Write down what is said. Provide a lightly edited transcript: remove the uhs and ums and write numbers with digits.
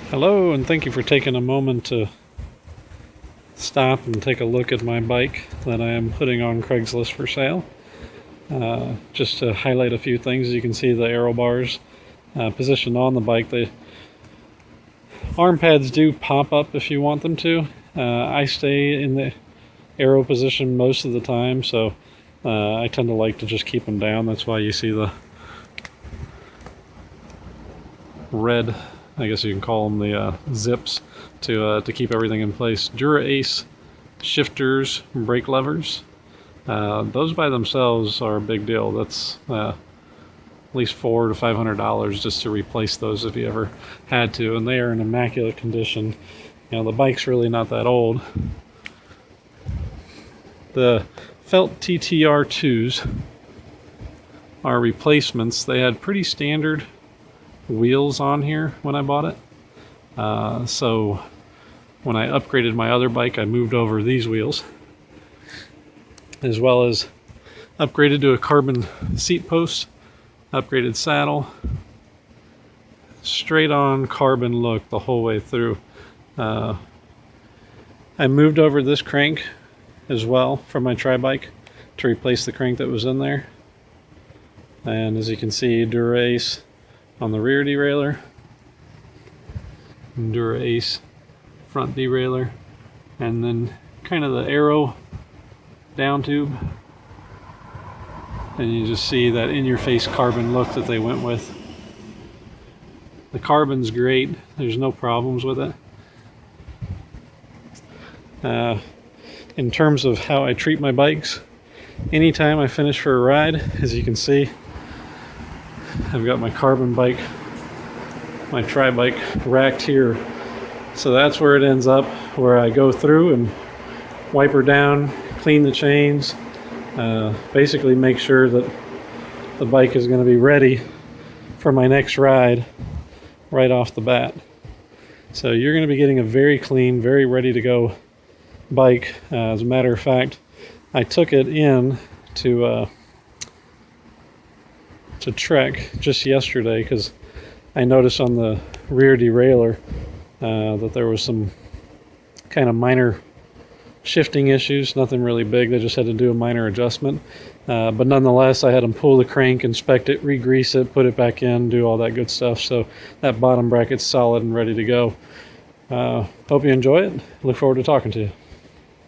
Hello, and thank you for taking a moment to stop and take a look at my bike that I am putting on Craigslist for sale. Just to highlight a few things, you can see the aero bars positioned on the bike. The arm pads do pop up if you want them to. I stay in the aero position most of the time, so I tend to like to just keep them down. That's why you see the red, I guess you can call them the zips to keep everything in place. Dura-Ace shifters, brake levers. Those by themselves are a big deal. That's at least $400 to $500 just to replace those if you ever had to, and they are in immaculate condition. You know, the bike's really not that old. The felt TTR2s are replacements. They had pretty standard wheels on here when I bought it. So when I upgraded my other bike, I moved over these wheels, as well as upgraded to a carbon seat post, upgraded saddle, straight on carbon look the whole way through. I moved over this crank as well from my tri-bike to replace the crank that was in there. And as you can see, Dura-Ace on the rear derailleur, Dura-Ace front derailleur, and then kind of the aero down tube. And you just see that in-your-face carbon look that they went with. The carbon's great. There's no problems with it. In terms of how I treat my bikes, anytime I finish for a ride, as you can see, I've got my carbon bike, my tri-bike racked here. So that's where it ends up, where I go through and wipe her down, clean the chains, basically make sure that the bike is going to be ready for my next ride right off the bat. So you're going to be getting a very clean, very ready to go bike. As a matter of fact, I took it in to Trek just yesterday because I noticed on the rear derailleur that there was some kind of minor shifting issues. Nothing really big, they just had to do a minor adjustment, but nonetheless I had them pull the crank, inspect it, re-grease it, put it back in, do all that good stuff. So that bottom bracket's solid and ready to go. Hope you enjoy it. Look forward to talking to you.